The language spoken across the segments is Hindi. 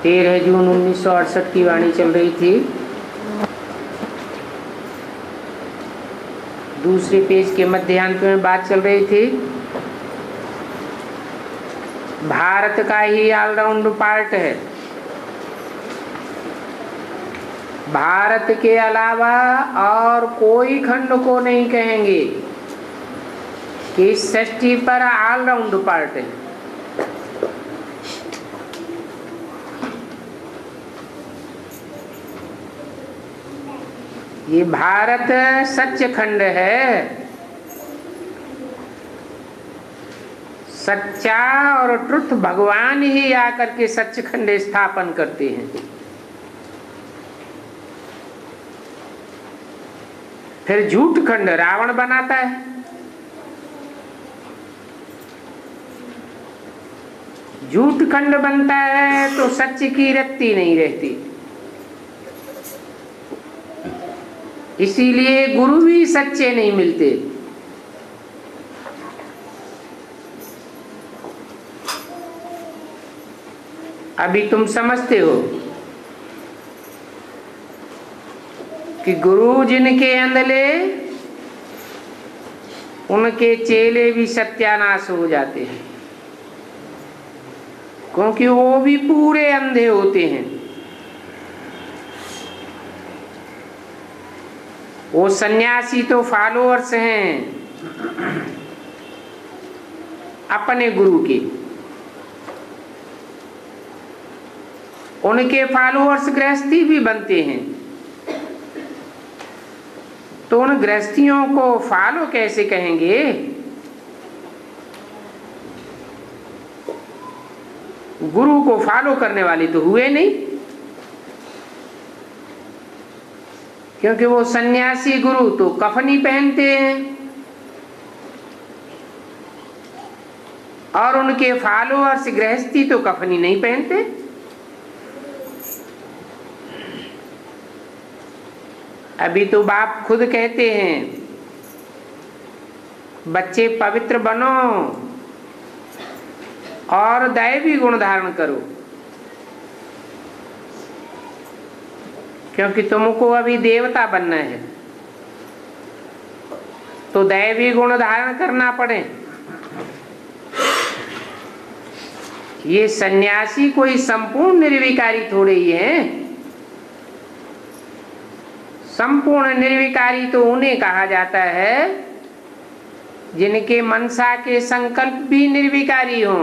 13 जून 1968 की वाणी चल रही थी। दूसरे पेज के मध्यांत में बात चल रही थी भारत का ही ऑलराउंड पार्ट है। भारत के अलावा और कोई खंड को नहीं कहेंगे कि इस सृष्टि पर ऑलराउंड पार्ट है। ये भारत सच्चखंड है। सच्चा और ट्रुथ भगवान ही आकर के सच्चखंड स्थापन करते हैं। फिर झूठ खंड रावण बनाता है। झूठ खंड बनता है तो सच की रत्ती नहीं रहती। इसीलिए गुरु भी सच्चे नहीं मिलते। अभी तुम समझते हो कि गुरु जिनके अंधले उनके चेले भी सत्यानाश हो जाते हैं, क्योंकि वो भी पूरे अंधे होते हैं। वो सन्यासी तो फॉलोअर्स हैं अपने गुरु के। उनके फॉलोअर्स गृहस्थी भी बनते हैं, तो उन गृहस्थियों को फॉलो कैसे कहेंगे? गुरु को फॉलो करने वाले तो हुए नहीं, क्योंकि वो सन्यासी गुरु तो कफनी पहनते हैं और उनके फॉलोअर्स गृहस्थी तो कफनी नहीं पहनते। अभी तो बाप खुद कहते हैं बच्चे पवित्र बनो और दैवी गुण धारण करो, क्योंकि तुमको अभी देवता बनना है तो दैवी गुण धारण करना पड़े। ये सन्यासी कोई संपूर्ण निर्विकारी थोड़े ही है। संपूर्ण निर्विकारी तो उन्हें कहा जाता है जिनके मनसा के संकल्प भी निर्विकारी हो,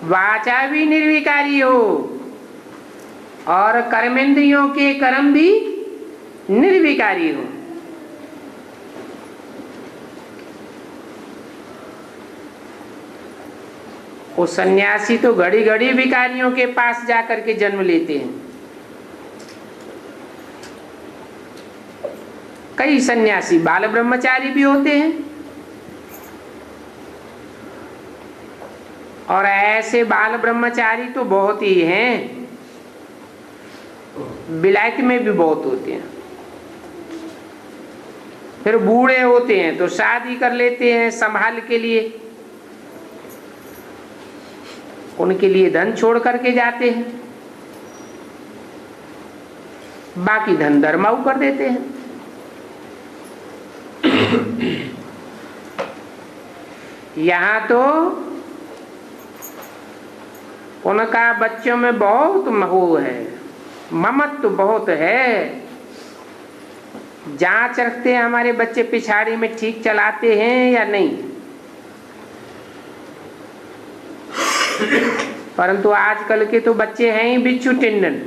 वाचा भी निर्विकारी हो और कर्मेंद्रियों के कर्म भी निर्विकारी हो। वो सन्यासी तो घड़ी घड़ी विकारियों के पास जाकर के जन्म लेते हैं। कई सन्यासी बाल ब्रह्मचारी भी होते हैं और ऐसे बाल ब्रह्मचारी तो बहुत ही हैं। विलायत में भी बहुत होते हैं। फिर बूढ़े होते हैं तो शादी कर लेते हैं संभाल के लिए, उनके लिए धन छोड़ करके जाते हैं, बाकी धन धर्माऊ कर देते हैं। यहाँ तो उनका बच्चों में बहुत मोह है, ममत्व बहुत है। जांच रखते हैं हमारे बच्चे पिछाड़ी में ठीक चलाते हैं या नहीं। परंतु आजकल के तो बच्चे हैं ही बिच्छू टिंडन।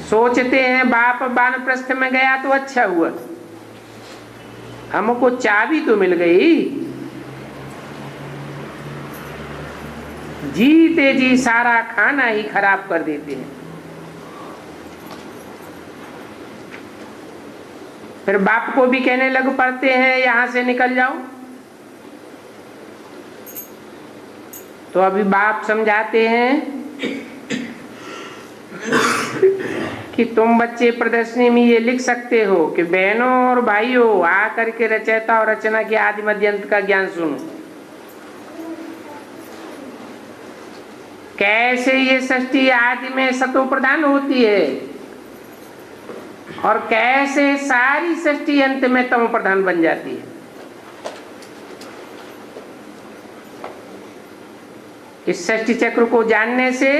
सोचते हैं बाप वानप्रस्थ में गया तो अच्छा हुआ, हमको चाबी तो मिल गई। जीते जी सारा खाना ही खराब कर देते हैं। फिर बाप को भी कहने लग पड़ते हैं यहां से निकल जाओ। तो अभी बाप समझाते हैं कि तुम बच्चे प्रदर्शनी में ये लिख सकते हो कि बहनों और भाइयों आकर के रचयिता और रचना के आदि मध्य अंत का ज्ञान सुनो। कैसे ये सृष्टि आदि में सतो प्रधान होती है और कैसे सारी सृष्टि अंत में तमो प्रधान बन जाती है। इस सृष्टि चक्र को जानने से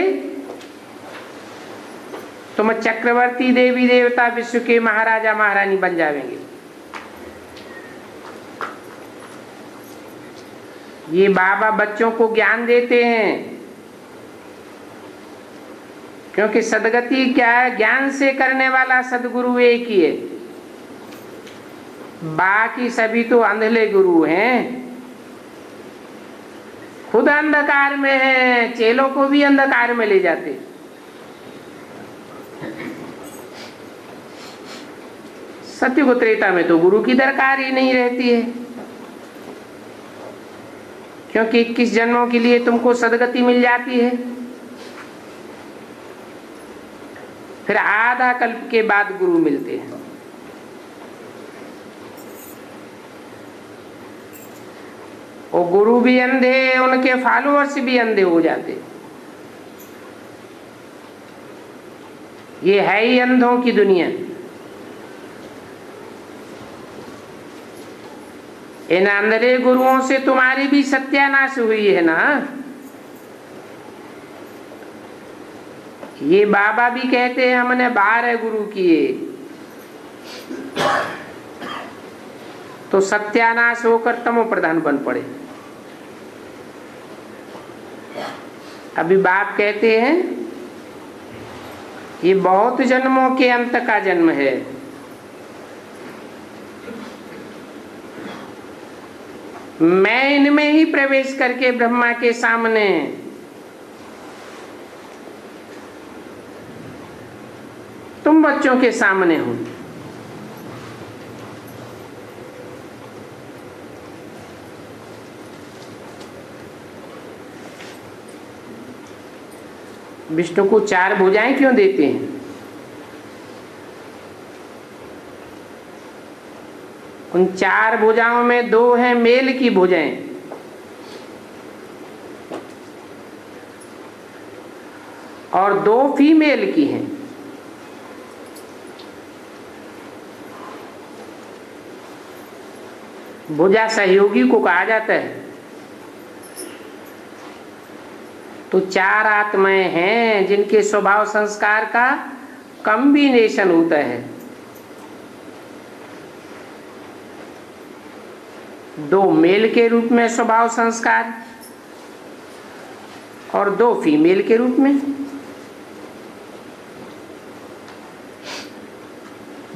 तुम चक्रवर्ती देवी देवता विश्व के महाराजा महारानी बन जाएंगे। ये बाबा बच्चों को ज्ञान देते हैं, क्योंकि सदगति क्या है, ज्ञान से करने वाला सदगुरु एक ही है, बाकी सभी तो अंधले गुरु हैं। खुद अंधकार में है, चेलों को भी अंधकार में ले जाते। सत्युग त्रेता में तो गुरु की दरकार ही नहीं रहती है, क्योंकि 21 जन्मों के लिए तुमको सदगति मिल जाती है। फिर आधा कल्प के बाद गुरु मिलते हैं। वो गुरु भी अंधे, उनके फॉलोअर्स भी अंधे हो जाते। ये है ही अंधों की दुनिया। इन अंधे गुरुओं से तुम्हारी भी सत्यानाश हुई है ना। ये बाबा भी कहते हैं हमने 12 गुरु किए, तो सत्यानाश होकर तमो प्रधान बन पड़े। अभी बाप कहते हैं ये बहुत जन्मों के अंत का जन्म है। मैं इनमें ही प्रवेश करके ब्रह्मा के सामने तुम बच्चों के सामने हूं। विष्णु को 4 भुजाएं क्यों देते हैं? उन 4 भुजाओं में 2 हैं मेल की भुजाएं और 2 फीमेल की हैं। भुजा सहयोगी को कहा जाता है। तो 4 आत्माएं हैं जिनके स्वभाव संस्कार का कॉम्बिनेशन होता है। 2 मेल के रूप में स्वभाव संस्कार और 2 फीमेल के रूप में।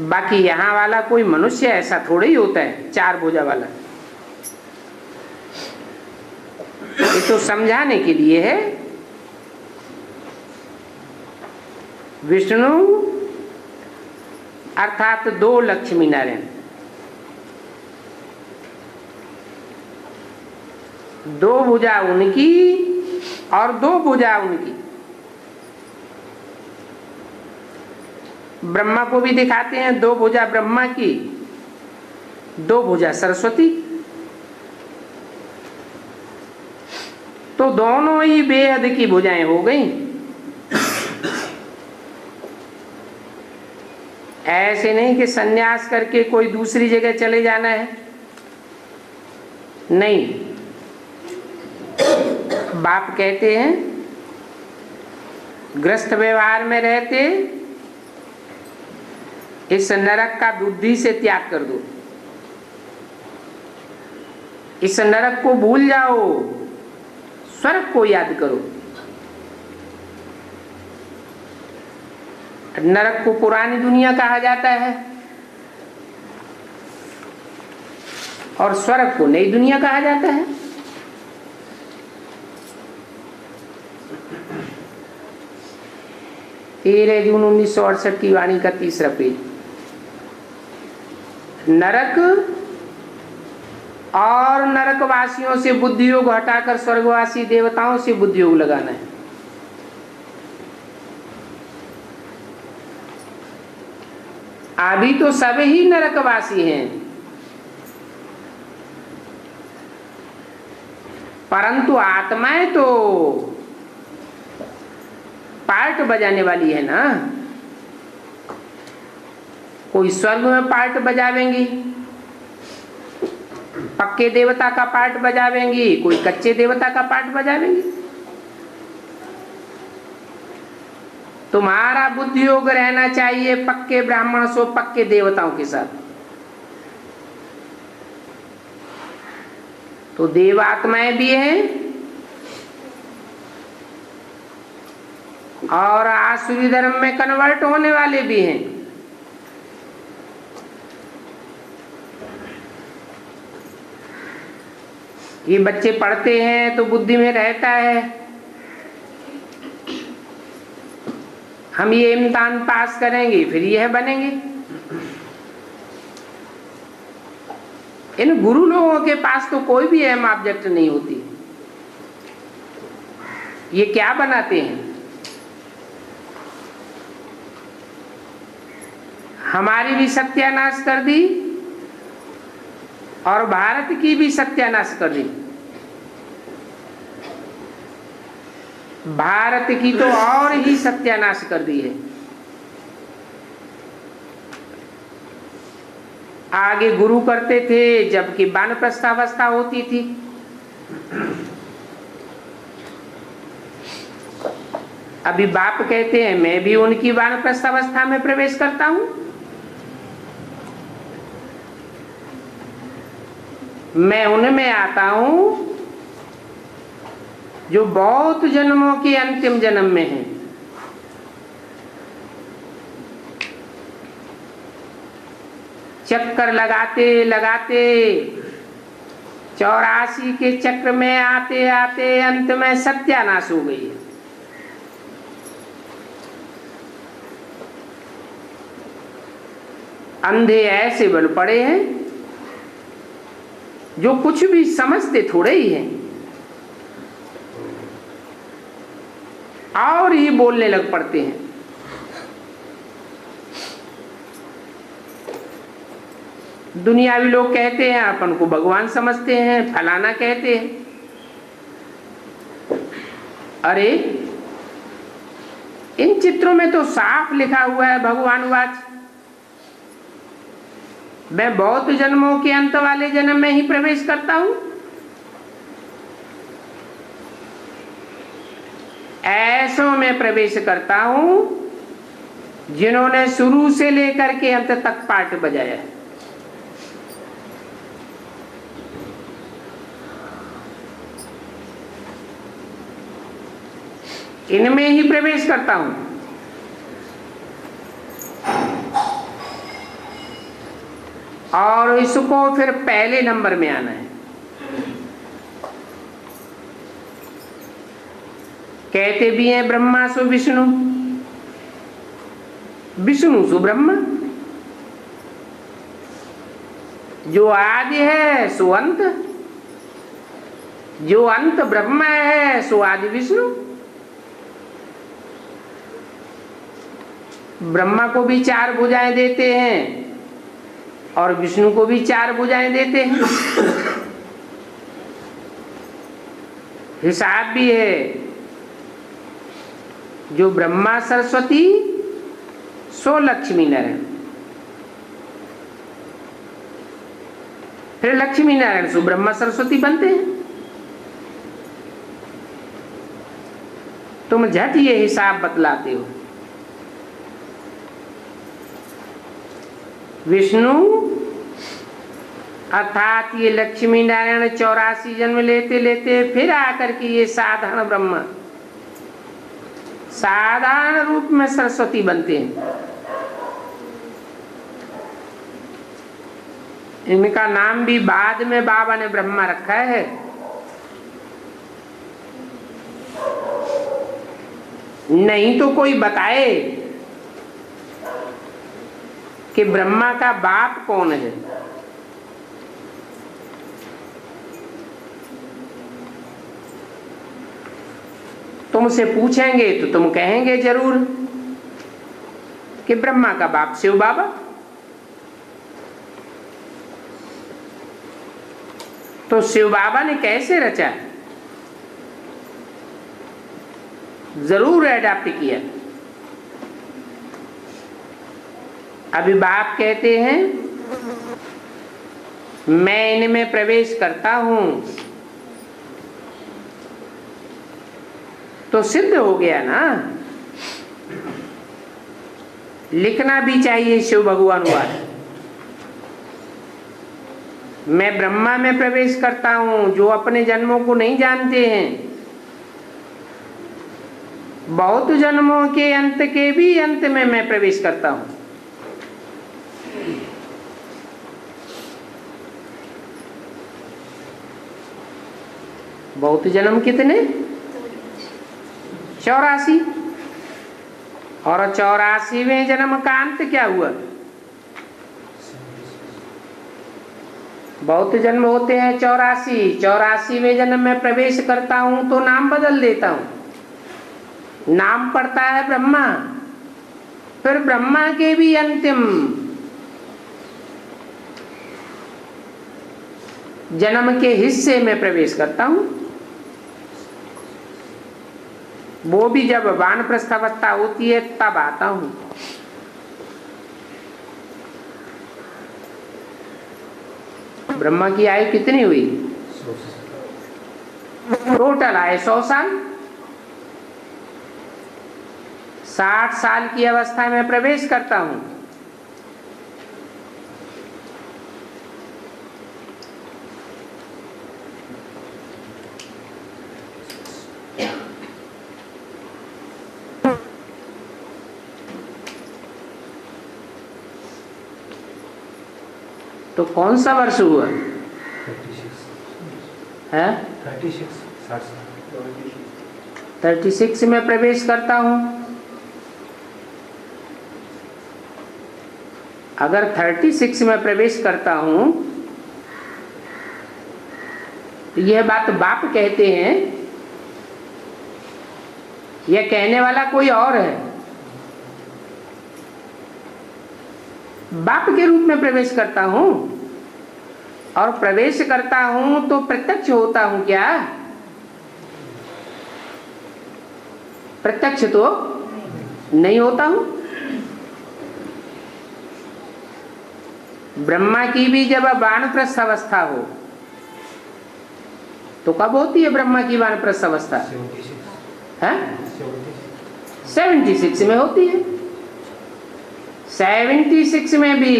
बाकी यहाँ वाला कोई मनुष्य ऐसा थोड़ा ही होता है 4 भुजा वाला। ये तो समझाने के लिए है। विष्णु अर्थात 2 लक्ष्मी नारायण, 2 भुजा उनकी और 2 भुजा उनकी। ब्रह्मा को भी दिखाते हैं 2 भुजा ब्रह्मा की, 2 भुजा सरस्वती। तो दोनों ही बेहद की भुजाएं हो गई। ऐसे नहीं कि सन्यास करके कोई दूसरी जगह चले जाना है, नहीं। बाप कहते हैं गृहस्थ व्यवहार में रहते इस नरक का बुद्धि से त्याग कर दो। इस नरक को भूल जाओ, स्वर्ग को याद करो। नरक को पुरानी दुनिया कहा जाता है और स्वर्ग को नई दुनिया कहा जाता है। 13 जून 1968 की वाणी का 3रा पेज। नरक और नरकवासियों से बुद्धि योग हटाकर स्वर्गवासी देवताओं से बुद्धि योग लगाना है। अभी तो सब ही नरकवासी हैं, परंतु आत्माएं तो पार्ट बजाने वाली है ना। कोई स्वर्ग में पार्ट बजावेंगी, पक्के देवता का पार्ट बजावेंगी, कोई कच्चे देवता का पार्ट बजावेंगी। तुम्हारा बुद्धि योग रहना चाहिए पक्के ब्राह्मण सो पक्के देवताओं के साथ। तो देवात्माएं भी हैं और आसुरी धर्म में कन्वर्ट होने वाले भी हैं। ये बच्चे पढ़ते हैं तो बुद्धि में रहता है हम ये इम्तिहान पास करेंगे फिर यह बनेंगे। इन गुरु लोगों के पास तो कोई भी अहम ऑब्जेक्ट नहीं होती। ये क्या बनाते हैं? हमारी भी सत्यानाश कर दी और भारत की भी सत्यानाश कर दी। भारत की तो और ही सत्यानाश कर दी है। आगे गुरु करते थे जबकि वानप्रस्थावस्था होती थी। अभी बाप कहते हैं मैं भी उनकी वानप्रस्थावस्था में प्रवेश करता हूं। मैं उनमें आता हूं जो बहुत जन्मों के अंतिम जन्म में है। चक्कर लगाते लगाते 84 के चक्र में आते आते अंत में सत्यानाश हो गई है। अंधे ऐसे बल पड़े हैं जो कुछ भी समझते थोड़े ही हैं और ही बोलने लग पड़ते हैं। दुनियावी लोग कहते हैं अपन को भगवान समझते हैं, फलाना कहते हैं। अरे इन चित्रों में तो साफ लिखा हुआ है भगवानवाच। मैं बहुत जन्मों के अंत वाले जन्म में ही प्रवेश करता हूं। ऐसों में प्रवेश करता हूं जिन्होंने शुरू से लेकर के अंत तक पाठ बजाया है। इनमें ही प्रवेश करता हूं। और इसको फिर पहले नंबर में आना है। कहते भी हैं ब्रह्मा सु विष्णु, विष्णु सु ब्रह्मा। जो आदि है सो अंत, जो अंत ब्रह्मा है सो आदि विष्णु। ब्रह्मा को भी 4 भुजाएं देते हैं और विष्णु को भी 4 भुजाएं देते हैं। हिसाब भी है। जो ब्रह्मा सरस्वती सो लक्ष्मी नारायण, फिर लक्ष्मी नारायण सो ब्रह्मा सरस्वती बनते हैं। तुम झट ये हिसाब बतलाते हो। विष्णु अर्थात ये लक्ष्मी नारायण 84 जन्म लेते लेते फिर आकर के ये साधारण ब्रह्मा साधारण रूप में सरस्वती बनते हैं। इनका नाम भी बाद में बाबा ने ब्रह्मा रखा है। नहीं तो कोई बताए कि ब्रह्मा का बाप कौन है। तुमसे पूछेंगे तो तुम कहेंगे जरूर कि ब्रह्मा का बाप शिव बाबा। तो शिव बाबा ने कैसे रचा? जरूर एडॉप्ट किया। अभी बाप कहते हैं मैं इनमें प्रवेश करता हूं, तो सिद्ध हो गया ना। लिखना भी चाहिए शिव भगवानुवाद। मैं ब्रह्मा में प्रवेश करता हूं, जो अपने जन्मों को नहीं जानते हैं। बहुत जन्मों के अंत के भी अंत में मैं प्रवेश करता हूं। बहुत जन्म कितने? 84। और 84वें जन्म का अंत क्या हुआ? बहुत जन्म होते हैं 84। 84वें जन्म में प्रवेश करता हूं तो नाम बदल देता हूं। नाम पड़ता है ब्रह्मा। फिर ब्रह्मा के भी अंतिम जन्म के हिस्से में प्रवेश करता हूं। वो भी जब वानप्रस्थ अवस्था होती है तब आता हूं। ब्रह्मा की आयु कितनी हुई? टोटल आयु 100 साल। 60 साल की अवस्था में प्रवेश करता हूं। तो कौन सा वर्ष हुआ? 36 में प्रवेश करता हूं। अगर 36 में प्रवेश करता हूं तो यह बात बाप कहते हैं, यह कहने वाला कोई और है। बाप के रूप में प्रवेश करता हूं, और प्रवेश करता हूं तो प्रत्यक्ष होता हूं क्या? प्रत्यक्ष तो नहीं होता हूं। ब्रह्मा की भी जब वानप्रस्थ अवस्था हो तो कब होती है ब्रह्मा की वानप्रस्थ अवस्था? 76 में होती है। 76 में भी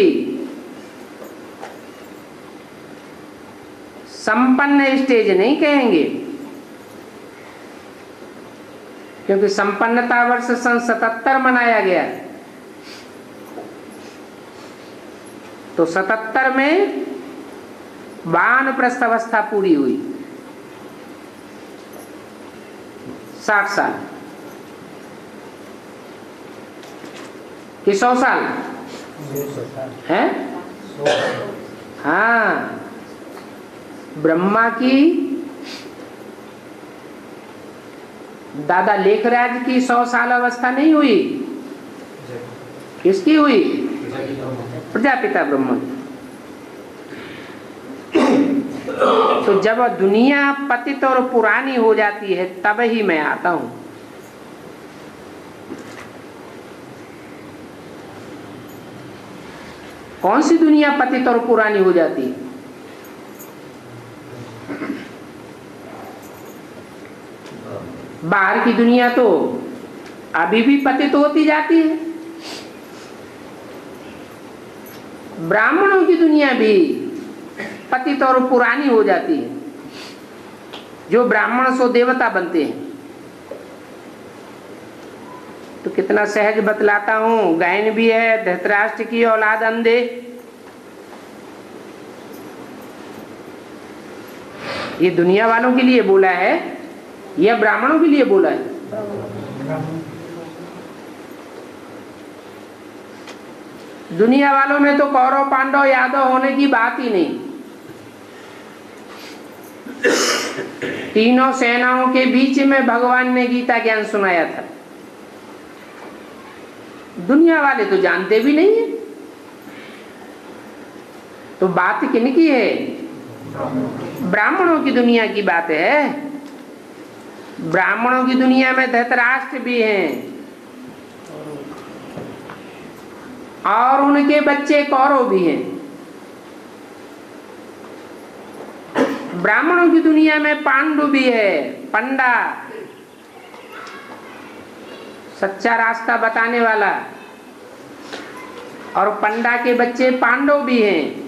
संपन्न स्टेज नहीं कहेंगे, क्योंकि संपन्नता वर्ष सन 77 मनाया गया। तो 77 में वानप्रस्थ अवस्था पूरी हुई। 60 साल कि 100 साल है? हाँ, ब्रह्मा की दादा लेखराज की 100 साल अवस्था नहीं हुई। किसकी हुई? प्रजापिता ब्रह्मा। तो जब दुनिया पतित और पुरानी हो जाती है तब ही मैं आता हूं। कौन सी दुनिया पतित और पुरानी हो जाती है? बाहर की दुनिया तो अभी भी पतित होती जाती है। ब्राह्मणों की दुनिया भी पतित और पुरानी हो जाती है। जो ब्राह्मण सो देवता बनते हैं। तो कितना सहज बतलाता हूं। गायन भी है, धृतराष्ट्र की औलाद अंधे। ये दुनिया वालों के लिए बोला है या ब्राह्मणों के लिए बोला है? दुनिया वालों में तो कौरव पांडव यादव होने की बात ही नहीं। तीनों सेनाओं के बीच में भगवान ने गीता ज्ञान सुनाया था। दुनिया वाले तो जानते भी नहीं है। तो बात किनकी है? ब्राह्मणों की दुनिया की बात है। ब्राह्मणों की दुनिया में धृतराष्ट्र भी हैं और उनके बच्चे कौरव भी हैं। ब्राह्मणों की दुनिया में पांडु भी है, पंडा, सच्चा रास्ता बताने वाला, और पंडा के बच्चे पांडव भी हैं।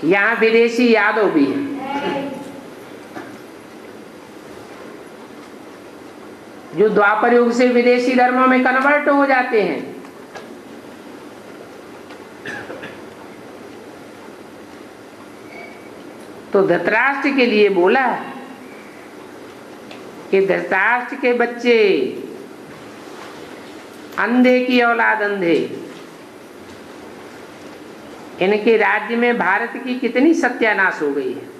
यहाँ विदेशी यादव भी हैं। जो द्वापर युग से विदेशी धर्मों में कन्वर्ट हो जाते हैं। तो धृतराष्ट्र के लिए बोला कि धृतराष्ट्र के बच्चे अंधे की औलाद अंधे, इनके राज्य में भारत की कितनी सत्यानाश हो गई है।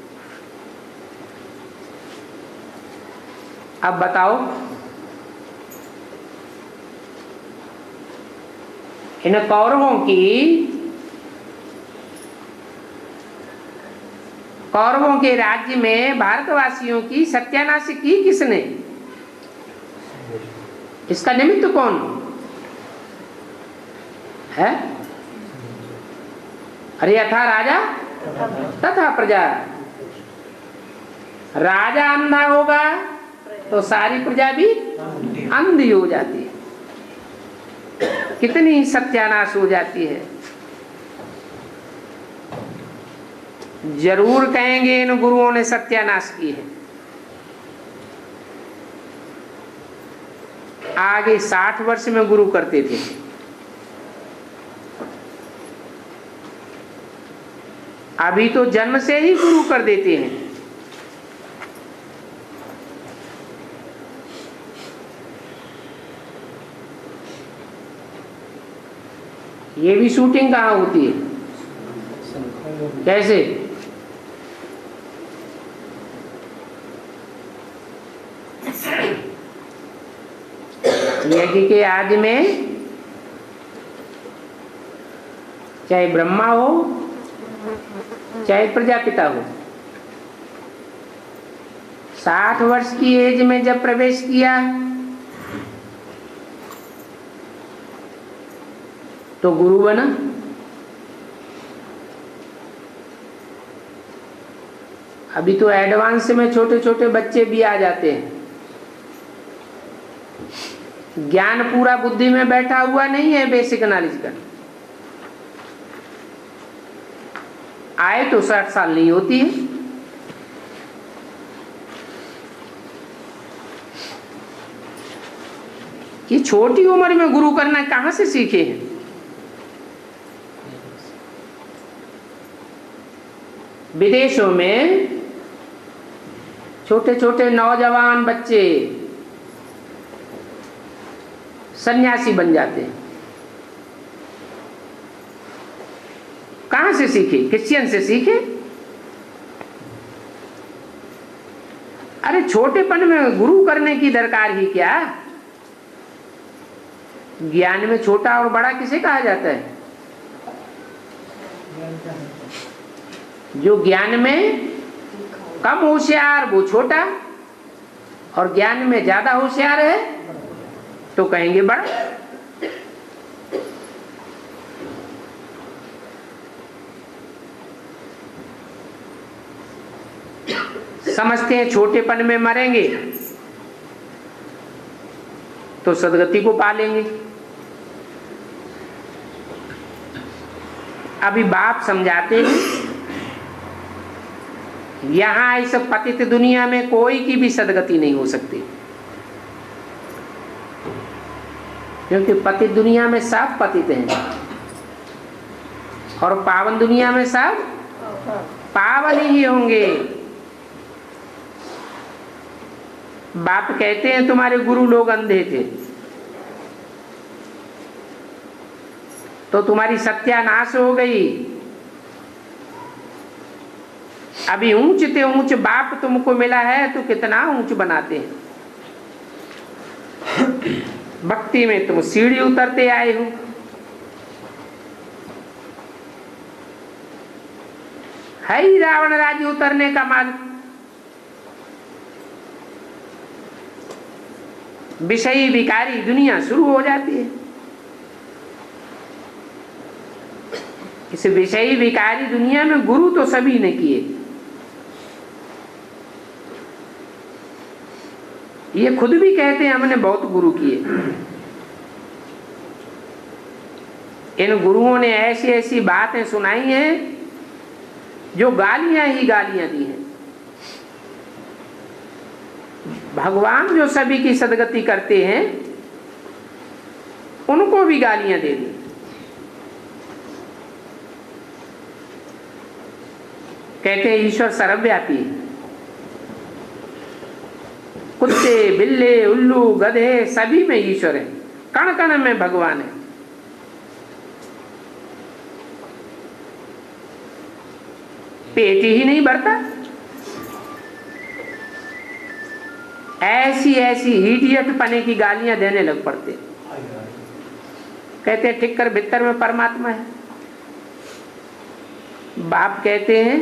अब बताओ, इन कौरवों के राज्य में भारतवासियों की सत्यानाश की किसने? इसका निमित्त कौन है? अरे यथा राजा तथा प्रजा। राजा अंधा होगा तो सारी प्रजा भी अंधी हो जाती है। कितनी सत्यानाश हो जाती है। जरूर कहेंगे इन गुरुओं ने सत्यानाश की है। आगे 60 वर्ष में गुरु करते थे। अभी तो जन्म से ही गुरु कर देते हैं। ये भी शूटिंग कहाँ होती है? कैसे? यज्ञ के आदि में चाहे ब्रह्मा हो चाहे प्रजापिता हो, 60 वर्ष की एज में जब प्रवेश किया तो गुरु बना। अभी तो एडवांस में छोटे छोटे बच्चे भी आ जाते हैं। ज्ञान पूरा बुद्धि में बैठा हुआ नहीं है, बेसिक नॉलेज का। आए तो 60 साल नहीं होती है। ये छोटी उम्र में गुरु करना कहां से सीखे हैं? विदेशों में छोटे छोटे नौजवान बच्चे सन्यासी बन जाते हैं। कहां से सीखे? क्रिश्चियन से सीखे? अरे छोटेपन में गुरु करने की दरकार ही क्या? ज्ञान में छोटा और बड़ा किसे कहा जाता है? जो ज्ञान में कम होशियार वो छोटा, और ज्ञान में ज्यादा होशियार है तो कहेंगे बड़ा। समझते हैं छोटेपन में मरेंगे तो सदगति को पालेंगे। अभी बाप समझाते हैं, यहां इस पतित दुनिया में कोई की भी सदगति नहीं हो सकती, क्योंकि पतित दुनिया में सब पतित हैं और पावन दुनिया में सब पावन ही होंगे। बाप कहते हैं तुम्हारे गुरु लोग अंधे थे तो तुम्हारी सत्यानाश हो गई। अभी ऊंच ते ऊंच बाप तुमको मिला है तो कितना ऊंच बनाते हैं। भक्ति में तुम सीढ़ी उतरते आए हो। है ही रावण राज्य उतरने का मार्ग। विषयी विकारी दुनिया शुरू हो जाती है। इस विषयी विकारी दुनिया में गुरु तो सभी ने किए। ये खुद भी कहते हैं हमने बहुत गुरु किए। इन गुरुओं ने ऐसी ऐसी बातें सुनाई हैं जो गालियां ही गालियां दी हैं। भगवान जो सभी की सदगति करते हैं उनको भी गालियां दे दी। कहते हैं ईश्वर सर्वव्यापी है। कुत्ते बिल्ले उल्लू गधे सभी में ईश्वर है, कण कण में भगवान है। पेट ही नहीं भरता। ऐसी ऐसी हिडियत पने की गालियां देने लग पड़ते। कहते हैं ठिक्कर भीतर में परमात्मा है। बाप कहते हैं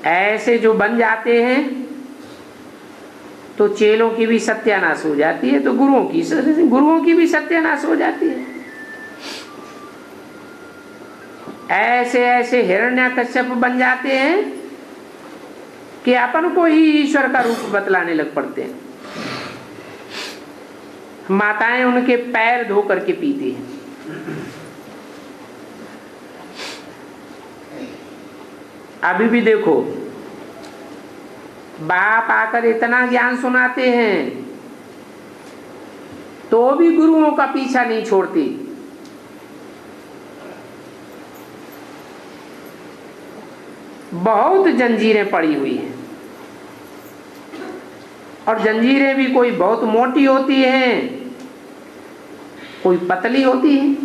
ऐसे जो बन जाते हैं तो चेलों की भी सत्यानाश हो जाती है, तो गुरुओं की भी सत्यानाश हो जाती है। ऐसे ऐसे हिरण्याकश्यप बन जाते हैं कि अपन को ही ईश्वर का रूप बतलाने लग पड़ते हैं। माताएं उनके पैर धो करके पीती हैं। अभी भी देखो बाप आकर इतना ज्ञान सुनाते हैं तो भी गुरुओं का पीछा नहीं छोड़ती। बहुत जंजीरें पड़ी हुई हैं और जंजीरें भी कोई बहुत मोटी होती हैं, कोई पतली होती है।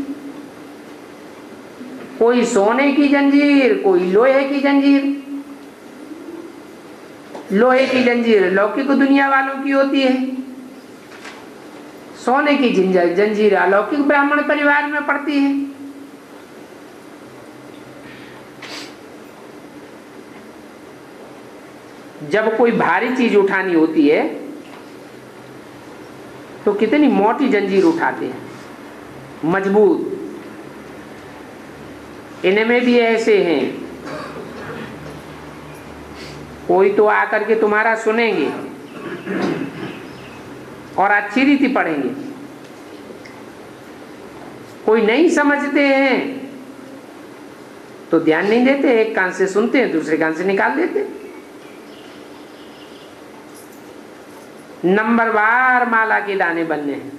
कोई सोने की जंजीर, कोई लोहे की जंजीर। लोहे की जंजीर लौकिक दुनिया वालों की होती है, सोने की जंजीर अलौकिक ब्राह्मण परिवार में पड़ती है। जब कोई भारी चीज उठानी होती है तो कितनी मोटी जंजीर उठाते हैं, मजबूत। इनमें भी ऐसे हैं, कोई तो आकर के तुम्हारा सुनेंगे और अच्छी रीति पढ़ेंगे, कोई नहीं समझते हैं तो ध्यान नहीं देते, एक कान से सुनते हैं दूसरे कान से निकाल देते। नंबरवार माला के दाने बनने हैं।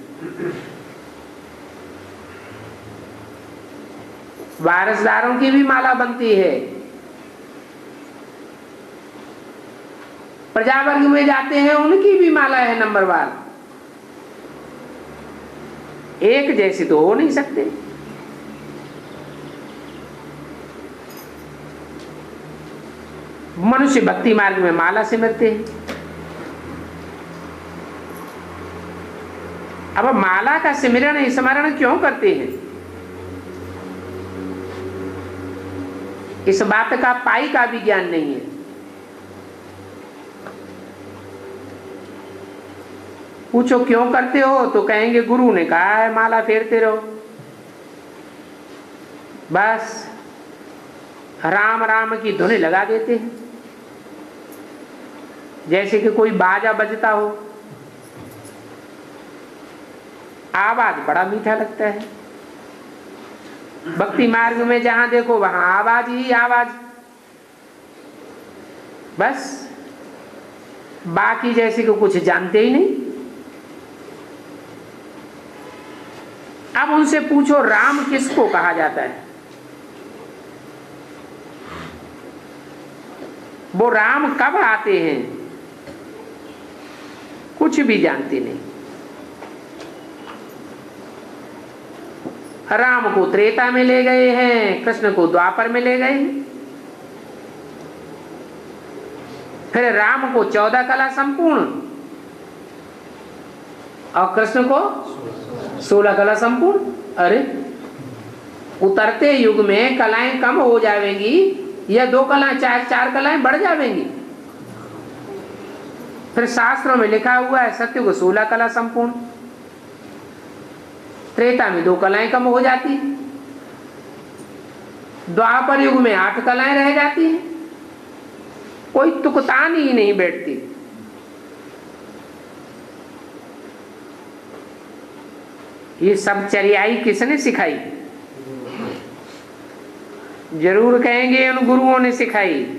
वारसदारों की भी माला बनती है। प्रजावर्ग में जाते हैं उनकी भी माला है नंबरवार। एक जैसे तो हो नहीं सकते। मनुष्य भक्ति मार्ग में माला सिमरते हैं। अब माला का सिमरण स्मरण क्यों करते हैं? इस बात का पाई का भी ज्ञान नहीं है। पूछो क्यों करते हो तो कहेंगे गुरु ने कहा है माला फेरते रहो। बस राम राम की धुन लगा देते हैं, जैसे कि कोई बाजा बजता हो। आवाज बड़ा मीठा लगता है। भक्ति मार्ग में जहां देखो वहां आवाज ही आवाज। बस बाकी जैसे कि कुछ जानते ही नहीं। अब उनसे पूछो राम किसको कहा जाता है? वो राम कब आते हैं? कुछ भी जानते नहीं। राम को त्रेता में ले गए हैं, कृष्ण को द्वापर में ले गए हैं। फिर राम को 14 कला संपूर्ण और कृष्ण को 16 कला संपूर्ण। अरे उतरते युग में कलाएं कम हो जाएंगी या 2 कलाएं 4 कलाएं बढ़ जाएंगी। फिर फिर शास्त्रों में लिखा हुआ है सत्युग 16 कला संपूर्ण, त्रेता में 2 कलाएं कम हो जाती हैं, द्वापर युग में 8 कलाएं रह जाती हैं। कोई तुकतान ही नहीं बैठती। ये सब चरियाई किसने सिखाई? जरूर कहेंगे उन गुरुओं ने सिखाई।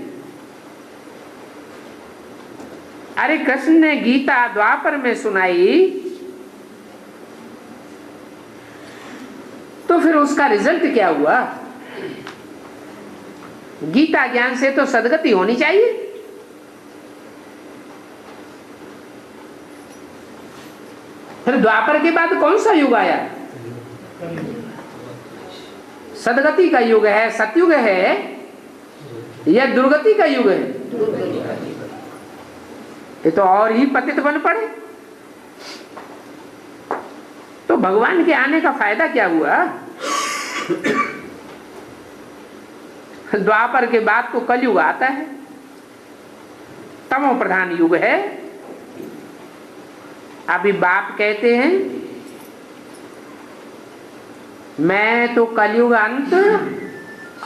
अरे कृष्ण ने गीता द्वापर में सुनाई तो फिर उसका रिजल्ट क्या हुआ? गीता ज्ञान से तो सदगति होनी चाहिए। फिर द्वापर के बाद कौन सा युग आया? सदगति का युग है, सतयुग है या दुर्गति का युग है? ये तो और ही पतित बन पड़े। तो भगवान के आने का फायदा क्या हुआ? द्वापर के बाद तो कलयुग आता है, तमो प्रधान युग है। अभी बाप कहते हैं मैं तो कलयुग अंत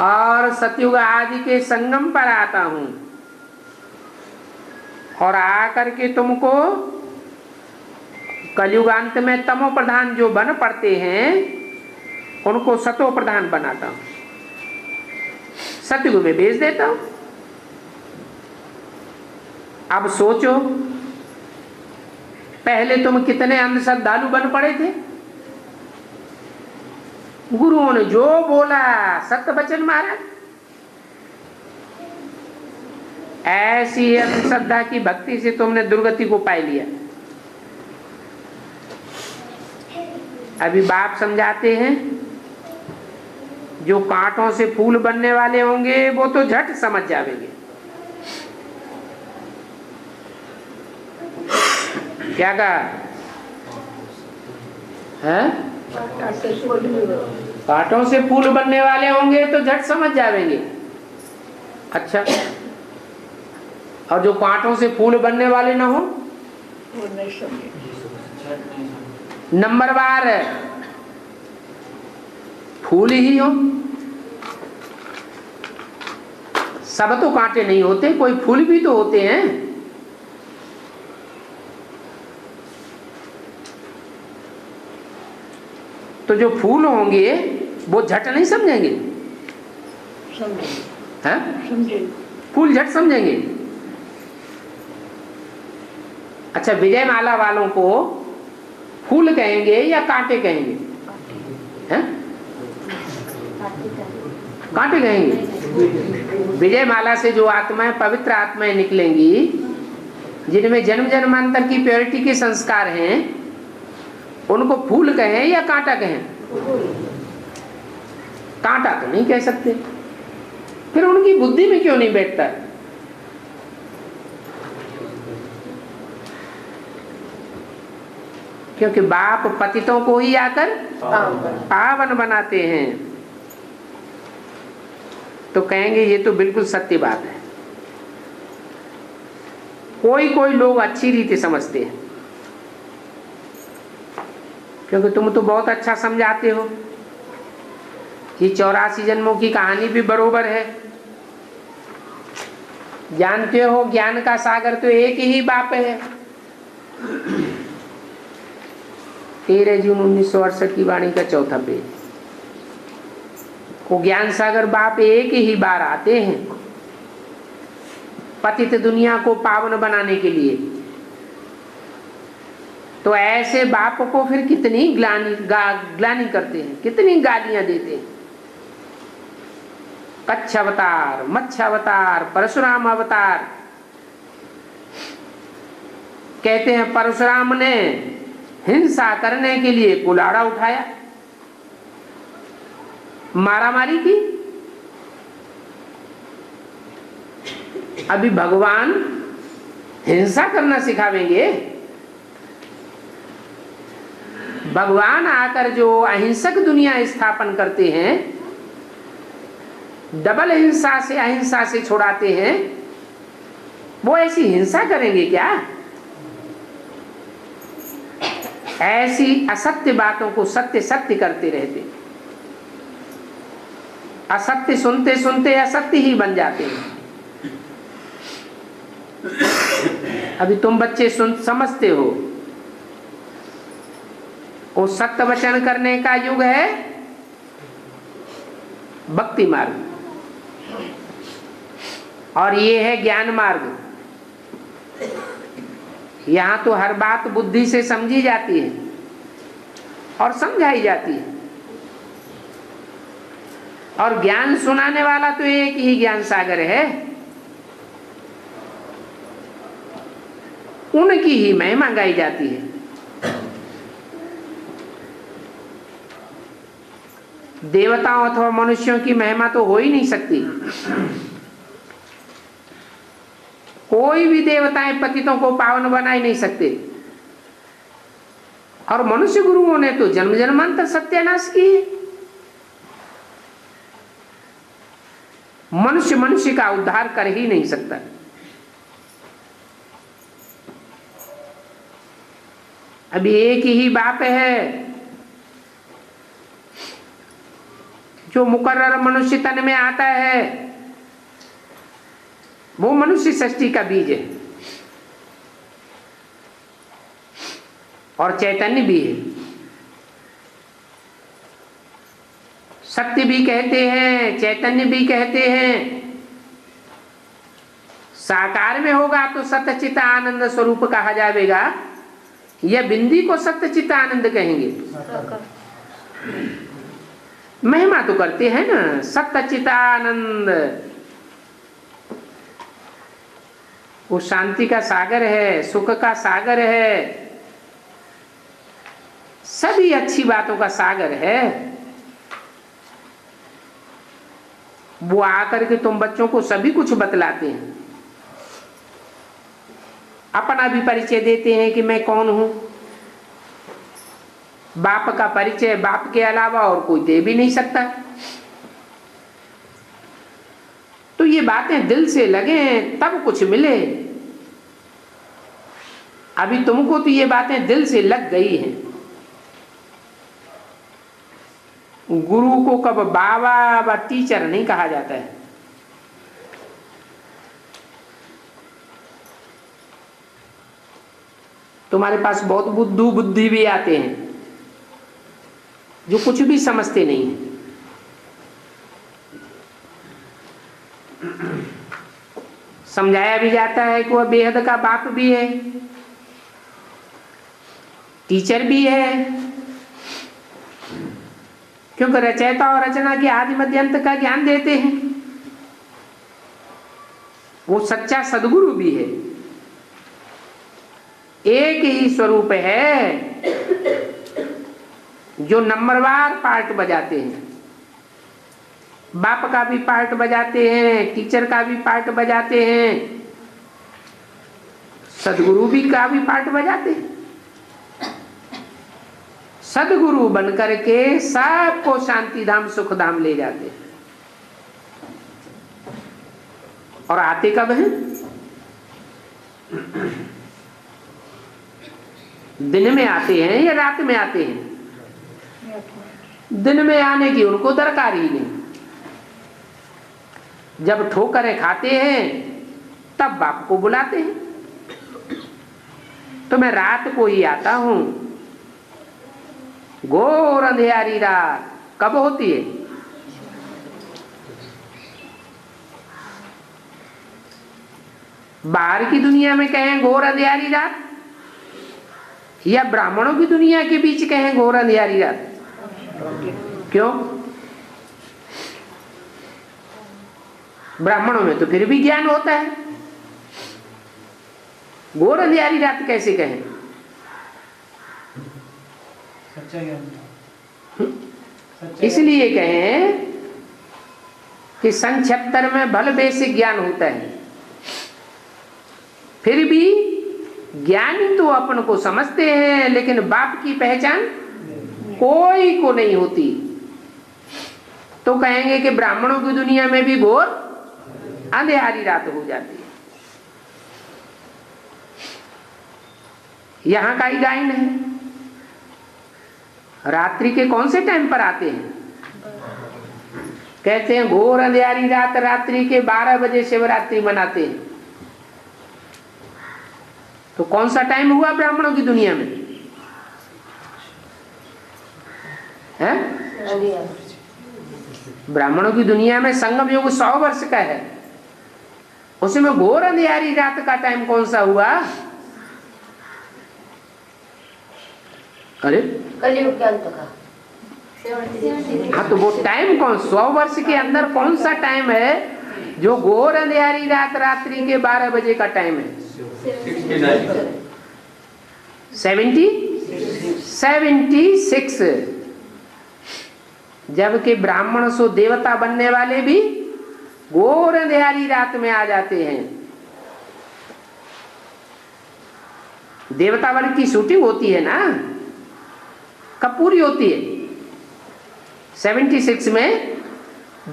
और सतयुग आदि के संगम पर आता हूं और आकर के तुमको कलयुग अंत में तमो प्रधान जो बन पड़ते हैं उनको सतो प्रधान बनाता हूं, सतयुग में भेज देता हूं। अब सोचो पहले तुम कितने अंधश्रद्धालु बन पड़े थे। गुरुओं ने जो बोला सत्य वचन महाराज, ऐसी अंधश्रद्धा की भक्ति से तुमने दुर्गति को पाई लिया। अभी बाप समझाते हैं जो कांटों से फूल बनने वाले होंगे वो तो झट समझ जाएंगे। क्या कहा है? कांटों से फूल बनने वाले होंगे तो झट समझ जाएंगे। अच्छा, और जो कांटों से फूल बनने वाले ना हो नंबर बार फूल ही हो। सब तो कांटे नहीं होते, कोई फूल भी तो होते हैं। तो जो फूल होंगे वो झट नहीं समझेंगे, समझेंगे, फूल झट समझेंगे। अच्छा, विजय माला वालों को फूल कहेंगे या कांटे कहेंगे? हैं? कांटे कहेंगे। विजय माला से जो आत्माएं पवित्र आत्माएं निकलेंगी जिनमें जन्म जन्मांतर की प्योरिटी के संस्कार हैं उनको फूल कहें या कांटा कहें? कांटा तो नहीं कह सकते। फिर उनकी बुद्धि में क्यों नहीं बैठता? क्योंकि बाप पतितों को ही आकर पावन बनाते हैं। तो कहेंगे ये तो बिल्कुल सत्य बात है। कोई कोई लोग अच्छी रीति समझते हैं क्योंकि तुम तो बहुत अच्छा समझाते हो। ये 84 जन्मों की कहानी भी बरोबर है। जानते हो ज्ञान का सागर तो एक ही बाप है। 13 जून 1968 की वाणी का 4था पेज। वो ज्ञान सागर बाप एक ही बार आते हैं पतित दुनिया को पावन बनाने के लिए। तो ऐसे बाप को फिर कितनी ग्लानि करते हैं, कितनी गालियां देते हैं। कच्छ अवतार, मत्स्य अवतार, परशुराम अवतार। कहते हैं परशुराम ने हिंसा करने के लिए कुल्हाड़ा उठाया, मारामारी की। अभी भगवान हिंसा करना सिखावेंगे? भगवान आकर जो अहिंसक दुनिया स्थापन करते हैं, डबल हिंसा से अहिंसा से छुड़ाते हैं, वो ऐसी हिंसा करेंगे क्या? ऐसी असत्य बातों को सत्य सत्य करते रहते, असत्य सुनते सुनते असत्य ही बन जाते हैं। अभी तुम बच्चे समझते हो, वो सत्य वचन करने का युग है भक्ति मार्ग, और ये है ज्ञान मार्ग। यहाँ तो हर बात बुद्धि से समझी जाती है और समझाई जाती है, और ज्ञान सुनाने वाला तो एक ही ज्ञान सागर है, उनकी ही महिमा गाई जाती है। देवताओं अथवा मनुष्यों की महिमा तो हो ही नहीं सकती। कोई भी देवताएं पतितों को पावन बना ही नहीं सकते, और मनुष्य गुरुओं ने तो जन्म जन्मांतर सत्यानाश किए। मनुष्य मनुष्य का उद्धार कर ही नहीं सकता। अभी एक ही बाप है जो मुकर्रर मनुष्य तन में आता है, वो मनुष्य सृष्टि का बीज है, और चैतन्य भी है। सत्य भी कहते हैं, चैतन्य भी कहते हैं। साकार में होगा तो सत्यचित आनंद स्वरूप कहा जाएगा, या बिंदी को सत्यचित आनंद कहेंगे। महिमा तो करते हैं ना, सत्यचित आनंद वो शांति का सागर है, सुख का सागर है, सभी अच्छी बातों का सागर है। वो आकर के तुम बच्चों को सभी कुछ बतलाते हैं, अपना भी परिचय देते हैं कि मैं कौन हूं। बाप का परिचय बाप के अलावा और कोई दे भी नहीं सकता। तो ये बातें दिल से लगे तब कुछ मिले। अभी तुमको तो ये बातें दिल से लग गई हैं। गुरु को कब बाबा व टीचर नहीं कहा जाता है। तुम्हारे पास बहुत बुद्धि भी आते हैं जो कुछ भी समझते नहीं है। समझाया भी जाता है कि वह बेहद का बाप भी है, टीचर भी है, क्योंकि रचयिता और रचना की आदि मध्य अंत का ज्ञान देते हैं। वो सच्चा सदगुरु भी है। एक ही स्वरूप है जो नंबरवार पार्ट बजाते हैं। बाप का भी पार्ट बजाते हैं, टीचर का भी पार्ट बजाते हैं, सदगुरु भी का भी पार्ट बजाते हैं। सदगुरु बनकर के सबको शांति धाम सुख धाम ले जाते हैं। और आते कब हैं? दिन में आते हैं या रात में आते हैं? दिन में आने की उनको दरकार ही नहीं। जब ठोकरें खाते हैं तब बाप को बुलाते हैं। तो मैं रात को ही आता हूं। घोर अंधेरी रात कब होती है? बाहर की दुनिया में कहें घोर अंधेरी रात, या ब्राह्मणों की दुनिया के बीच कहें घोर अंधेरी रात? क्यों? ब्राह्मणों में तो फिर भी ज्ञान होता है, घोर अंधेरी रात कैसे कहें? सच्चा ज्ञान। इसलिए कहें कि सन 76 में भल बेसिक ज्ञान होता है। फिर भी ज्ञानी तो अपन को समझते हैं, लेकिन बाप की पहचान कोई को नहीं होती। तो कहेंगे कि ब्राह्मणों की दुनिया में भी घोर अंधेरी रात हो जाती है। यहाँ का ही गायन है, रात्रि के कौन से टाइम पर आते हैं? कहते हैं घोर अंधियारी रात, रात्रि के 12 बजे शिवरात्रि मनाते हैं। तो कौन सा टाइम हुआ ब्राह्मणों की दुनिया में? है ब्राह्मणों की दुनिया में संगम युग 100 वर्ष का है। उसमें घोर अंधियारी रात का टाइम कौन सा हुआ? अरे कलयुग के अंत का। हाँ, तो वो टाइम कौन, 100 वर्ष के अंदर कौन सा टाइम है जो घोर अंधियारी रात, रात्रि के 12 बजे का टाइम है? 76। जबकि ब्राह्मण सो देवता बनने वाले भी घोर अंधियारी रात में आ जाते हैं। देवता वर्ग की शूटिंग होती है ना, कब पूरी होती है? 76 में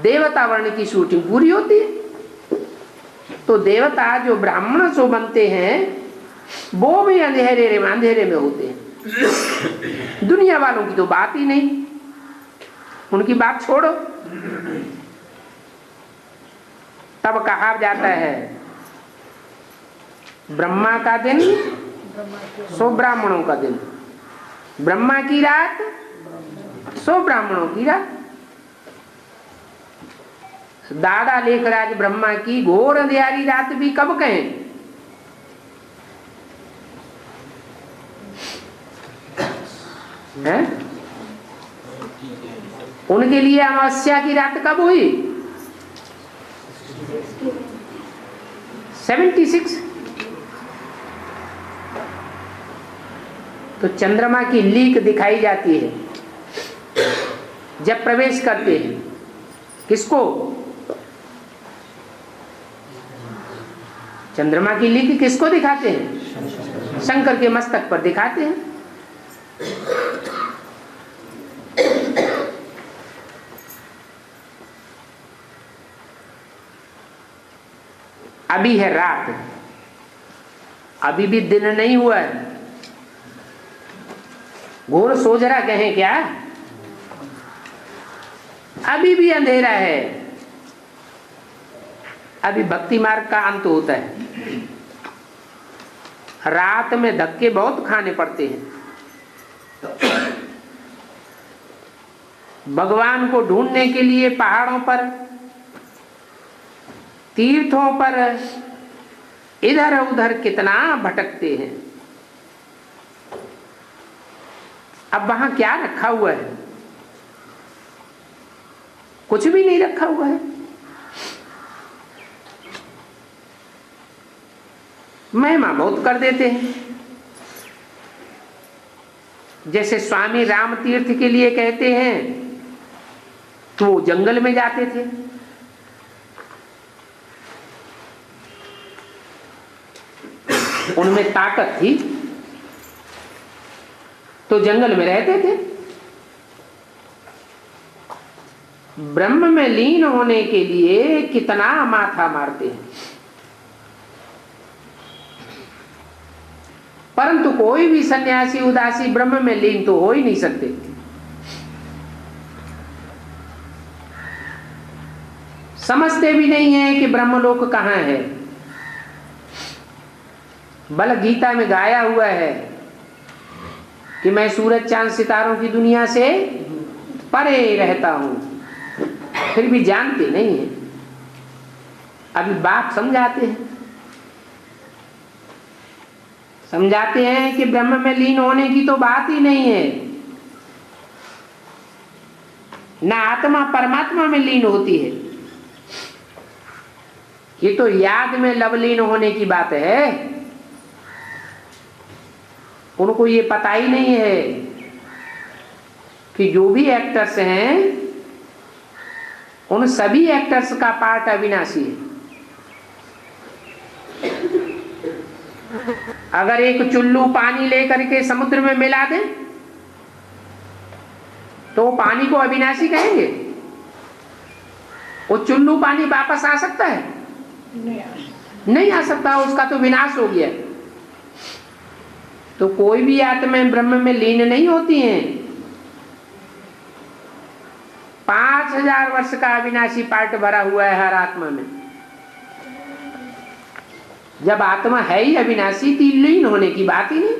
देवता वर्ण की शूटिंग पूरी होती है। तो देवता जो ब्राह्मण सो बनते हैं वो भी अंधेरे में होते हैं। दुनिया वालों की तो बात ही नहीं, उनकी बात छोड़ो। तब कहा जाता है ब्रह्मा का दिन सो ब्राह्मणों का दिन, ब्रह्मा की रात सो ब्राह्मणों की रात। दादा लेखराज ब्रह्मा की घोर अंधियारी रात भी कब कहें? है? उनके लिए अमावस्या की रात कब हुई? 76। तो चंद्रमा की लीक दिखाई जाती है जब प्रवेश करते हैं। किसको? चंद्रमा की लीक किसको दिखाते हैं? शंकर के मस्तक पर दिखाते हैं। अभी है रात, अभी भी दिन नहीं हुआ है। घोर सोजरा कहें क्या? अभी भी अंधेरा है। अभी भक्ति मार्ग का अंत होता है। रात में धक्के बहुत खाने पड़ते हैं। भगवान को ढूंढने के लिए पहाड़ों पर, तीर्थों पर इधर उधर कितना भटकते हैं। अब वहां क्या रखा हुआ है? कुछ भी नहीं रखा हुआ है। महिमा बहुत कर देते हैं। जैसे स्वामी राम तीर्थ के लिए कहते हैं तो वो जंगल में जाते थे। उनमें ताकत थी तो जंगल में रहते थे। ब्रह्म में लीन होने के लिए कितना माथा मारते हैं, परंतु कोई भी सन्यासी उदासी ब्रह्म में लीन तो हो ही नहीं सकते। समझते भी नहीं है कि ब्रह्मलोक कहाँ है। बल गीता में गाया हुआ है कि मैं सूरज चांद सितारों की दुनिया से परे रहता हूं, फिर भी जानते नहीं है। अभी बात समझाते हैं, समझाते हैं कि ब्रह्म में लीन होने की तो बात ही नहीं है। ना आत्मा परमात्मा में लीन होती है, ये तो याद में लवलीन होने की बात है। उनको ये पता ही नहीं है कि जो भी एक्टर्स हैं उन सभी एक्टर्स का पार्ट अविनाशी है। अगर एक चुल्लू पानी लेकर के समुद्र में मिला दें तो पानी को अविनाशी कहेंगे? वो चुल्लू पानी वापस आ सकता है? नहीं आ सकता, उसका तो विनाश हो गया। तो कोई भी आत्माएं ब्रह्म में लीन नहीं होती हैं। 5000 वर्ष का अविनाशी पार्ट भरा हुआ है हर आत्मा में। जब आत्मा है ही अविनाशी, तो लीन होने की बात ही नहीं।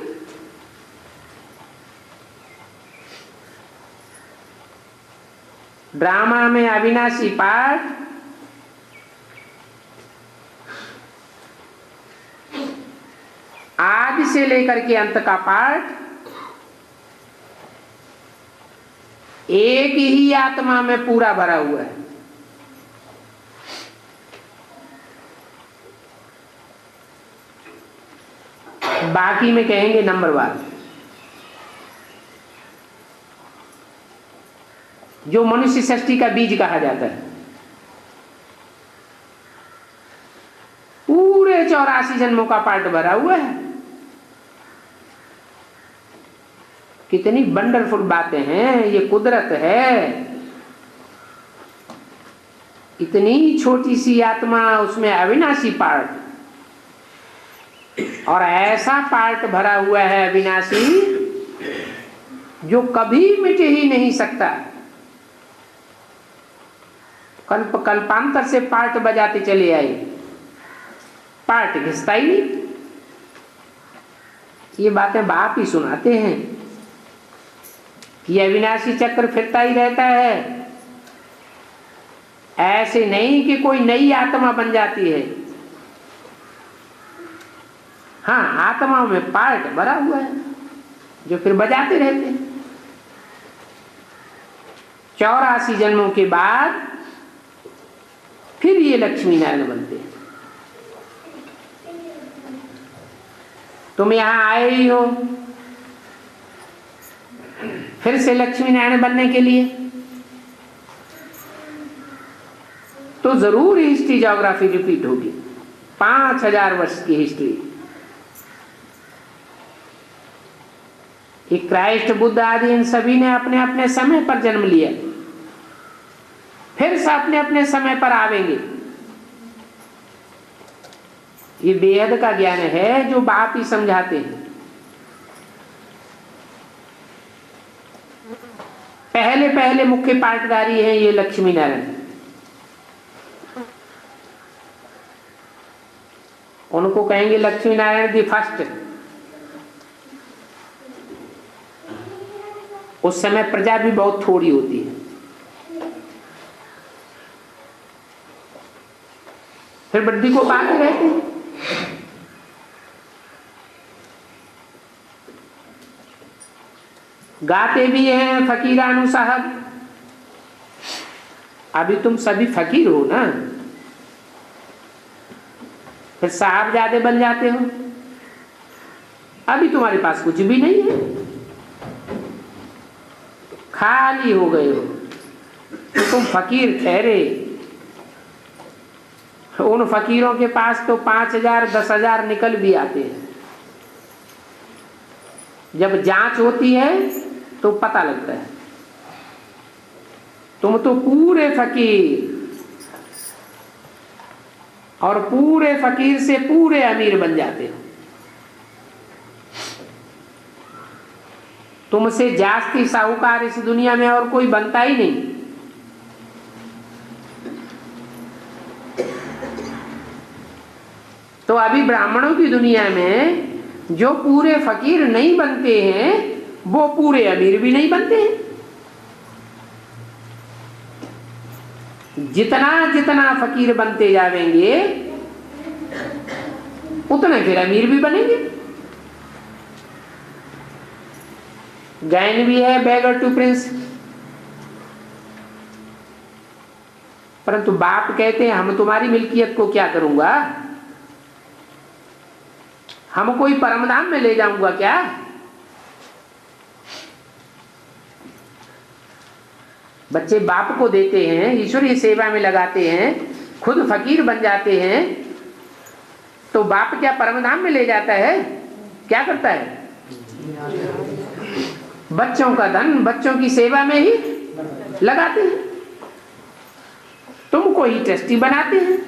ड्रामा में अविनाशी पार्ट आदि से लेकर के अंत का पार्ट एक ही आत्मा में पूरा भरा हुआ है। बाकी में कहेंगे नंबरवार। जो मनुष्य सृष्टि का बीज कहा जाता है, पूरे 84 जन्मों का पार्ट भरा हुआ है। कितनी वंडरफुल बातें हैं, ये कुदरत है। इतनी छोटी सी आत्मा, उसमें अविनाशी पार्ट, और ऐसा पार्ट भरा हुआ है अविनाशी जो कभी मिट ही नहीं सकता। कल्प कल्पांतर से पार्ट बजाते चले आए, पार्ट घिसता ही नहीं। ये बातें बाप ही सुनाते हैं। ये अविनाशी चक्र फिरता ही रहता है। ऐसे नहीं कि कोई नई आत्मा बन जाती है। हाँ, आत्माओं में पार्ट भरा हुआ है जो फिर बजाते रहते हैं। 84 जन्मों के बाद फिर ये लक्ष्मी नारायण बनते हैं। तुम यहां आए ही हो फिर से लक्ष्मी नारायण बनने के लिए, तो जरूर हिस्ट्री ज्योग्राफी रिपीट होगी। 5000 वर्ष की हिस्ट्री। कि क्राइस्ट, बुद्ध आदि इन सभी ने अपने अपने समय पर जन्म लिया, फिर से अपने अपने समय पर आवेंगे। ये बेहद का ज्ञान है जो बाप ही समझाते हैं। पहले पहले मुख्य पार्टदारी है ये लक्ष्मी नारायण। उनको कहेंगे लक्ष्मी नारायण दी फर्स्ट। उस समय प्रजा भी बहुत थोड़ी होती है। फिर बड्डी को गाते रहते हैं। गाते भी हैं फकीरानु साहब। अभी तुम सभी फकीर हो ना, फिर साहबजादे बन जाते हो। अभी तुम्हारे पास कुछ भी नहीं है, खाली हो गए हो, तो तुम फकीर ठहरे। उन फकीरों के पास तो 5000 10,000 निकल भी आते हैं। जब जांच होती है तो पता लगता है तुम तो पूरे फकीर, और पूरे फकीर से पूरे अमीर बन जाते हो। तुमसे जास्ती साहूकार इस दुनिया में और कोई बनता ही नहीं। तो अभी ब्राह्मणों की दुनिया में जो पूरे फकीर नहीं बनते हैं वो पूरे अमीर भी नहीं बनते हैं। जितना जितना फकीर बनते जाएंगे उतना फिर अमीर भी बनेंगे। गायन भी है बेगर टू प्रिंस। परंतु बाप कहते हैं हम तुम्हारी मिल्कियत को क्या करूंगा, हम कोई परमधाम में ले जाऊंगा क्या? बच्चे बाप को देते हैं, ईश्वरीय सेवा में लगाते हैं, खुद फकीर बन जाते हैं, तो बाप क्या परमधाम में ले जाता है? क्या करता है? बच्चों का धन बच्चों की सेवा में ही लगाते हैं, तुमको ही ट्रस्टी बनाते हैं।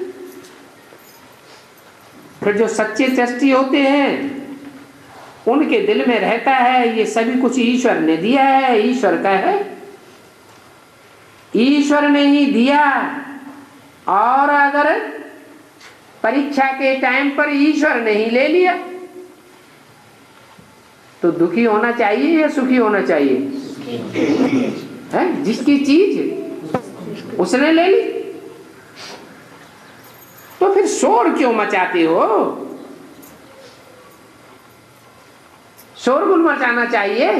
फिर जो सच्चे ट्रस्टी होते हैं उनके दिल में रहता है ये सभी कुछ ईश्वर ने दिया है, ईश्वर का है, ईश्वर ने ही दिया, और अगर परीक्षा के टाइम पर ईश्वर ने ही ले लिया तो दुखी होना चाहिए या सुखी होना चाहिए? है, जिसकी चीज उसने ले ली तो फिर शोर क्यों मचाते हो? शोरगुल मचाना चाहिए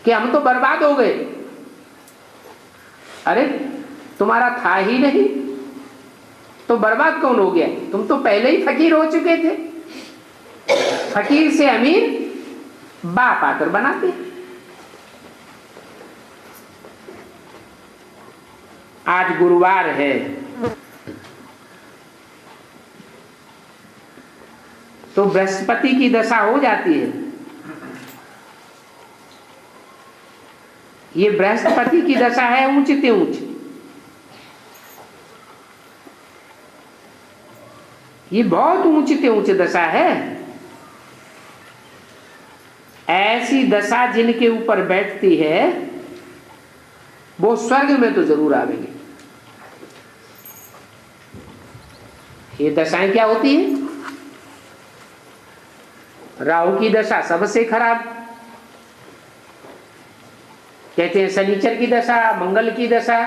कि हम तो बर्बाद हो गए। अरे तुम्हारा था ही नहीं तो बर्बाद कौन हो गया? तुम तो पहले ही फकीर हो चुके थे। फकीर से अमीर बाप आकर बनाते। आज गुरुवार है, तो बृहस्पति की दशा हो जाती है। ये बृहस्पति की दशा है ऊंचते ऊंच। ये बहुत ऊंचते ऊंच दशा है। ऐसी दशा जिनके ऊपर बैठती है वो स्वर्ग में तो जरूर आवेंगे। ये दशाएं क्या होती है? राहु की दशा सबसे खराब, कहते हैं शनिचर की दशा, मंगल की दशा।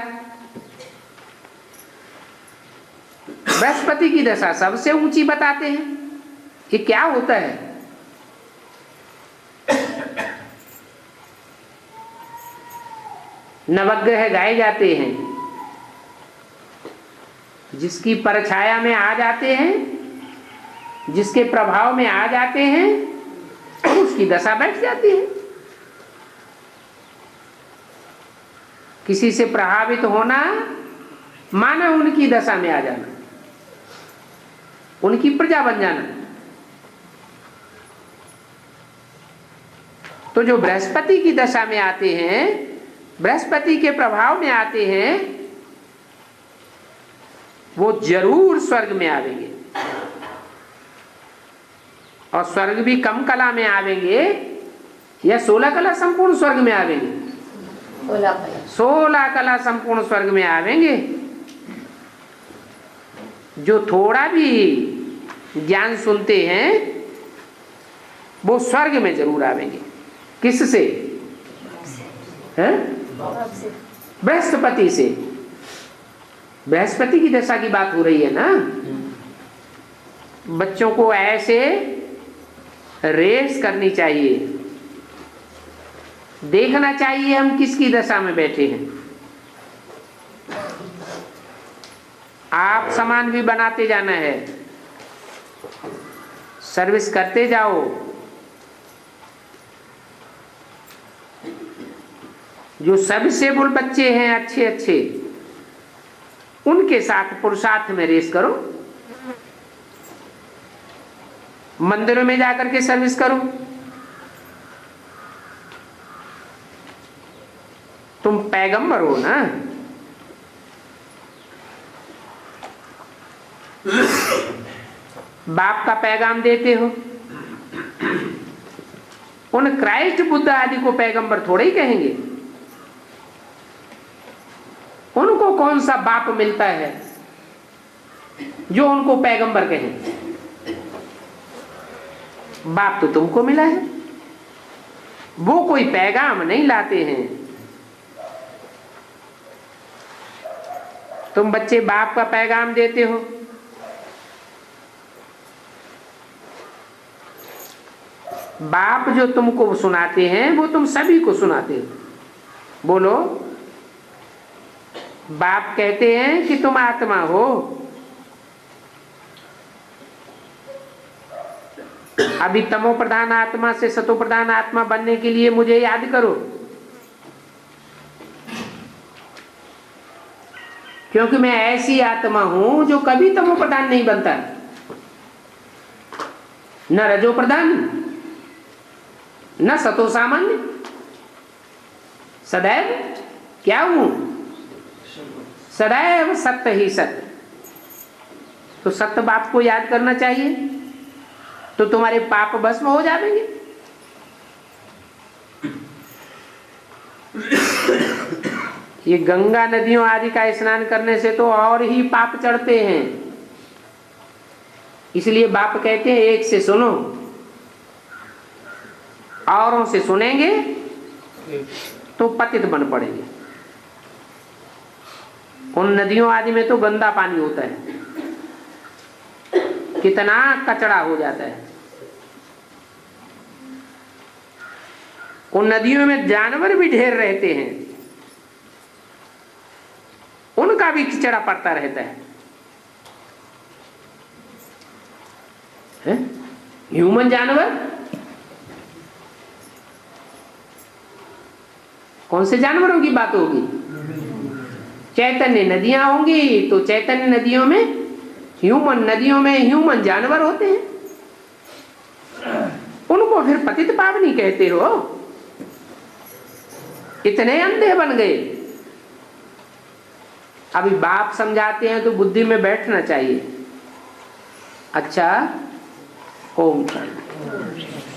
बृहस्पति की दशा सबसे ऊंची बताते हैं। ये क्या होता है? नवग्रह गाए जाते हैं, जिसकी परछाया में आ जाते हैं, जिसके प्रभाव में आ जाते हैं, उसकी दशा बैठ जाती है। किसी से प्रभावित होना माना उनकी दशा में आ जाना, उनकी प्रजा बन जाना। तो जो बृहस्पति की दशा में आते हैं, बृहस्पति के प्रभाव में आते हैं, वो जरूर स्वर्ग में आवेंगे। और स्वर्ग भी कम कला में आवेंगे या 16 कला संपूर्ण स्वर्ग में आवेंगे? 16 कला संपूर्ण स्वर्ग में आवेंगे। जो थोड़ा भी ज्ञान सुनते हैं वो स्वर्ग में जरूर आवेंगे। किससे? हैं? बृहस्पति से। बृहस्पति की दशा की बात हो रही है ना। बच्चों को ऐसे रेस करनी चाहिए, देखना चाहिए हम किसकी दशा में बैठे हैं। आप सामान भी बनाते जाना है, सर्विस करते जाओ। जो सबसे बुल बच्चे हैं अच्छे अच्छे, उनके साथ पुरुषार्थ में रेस करो। मंदिरों में जाकर के सर्विस करो। तुम पैगंबर हो ना। बाप का पैगाम देते हो। उन क्राइस्ट बुद्ध आदि को पैगंबर थोड़े ही कहेंगे। उनको कौन सा बाप मिलता है जो उनको पैगंबर कहें? बाप तो तुमको मिला है। वो कोई पैगाम नहीं लाते हैं। तुम बच्चे बाप का पैगाम देते हो। बाप जो तुमको सुनाते हैं वो तुम सभी को सुनाते हो। बोलो। बाप कहते हैं कि तुम आत्मा हो। अभी तमो प्रधान आत्मा से सतो प्रधान आत्मा बनने के लिए मुझे याद करो, क्योंकि मैं ऐसी आत्मा हूं जो कभी तमो प्रधान नहीं बनता, न रजो प्रधान न सतो सामान्य। सदैव क्या हूं? सदैव सत्य ही सत्य। तो सत्य बाप को याद करना चाहिए, तो तुम्हारे पाप भस्म हो जाएंगे। ये गंगा नदियों आदि का स्नान करने से तो और ही पाप चढ़ते हैं। इसलिए बाप कहते हैं एक से सुनो, औरों से सुनेंगे तो पतित बन पड़ेंगे। उन नदियों आदि में तो गंदा पानी होता है, कितना कचरा हो जाता है। उन नदियों में जानवर भी ढेर रहते हैं, उनका भी कीचड़ा पड़ता रहता है। ह्यूमन जानवर, कौन से जानवरों की बात होगी? चैतन्य नदियां होंगी तो चैतन्य नदियों में ह्यूमन, नदियों में ह्यूमन जानवर होते हैं, उनको फिर पतित पावनी कहते हो। इतने अंधे बन गए। अभी बाप समझाते हैं तो बुद्धि में बैठना चाहिए। अच्छा, ओम शांति।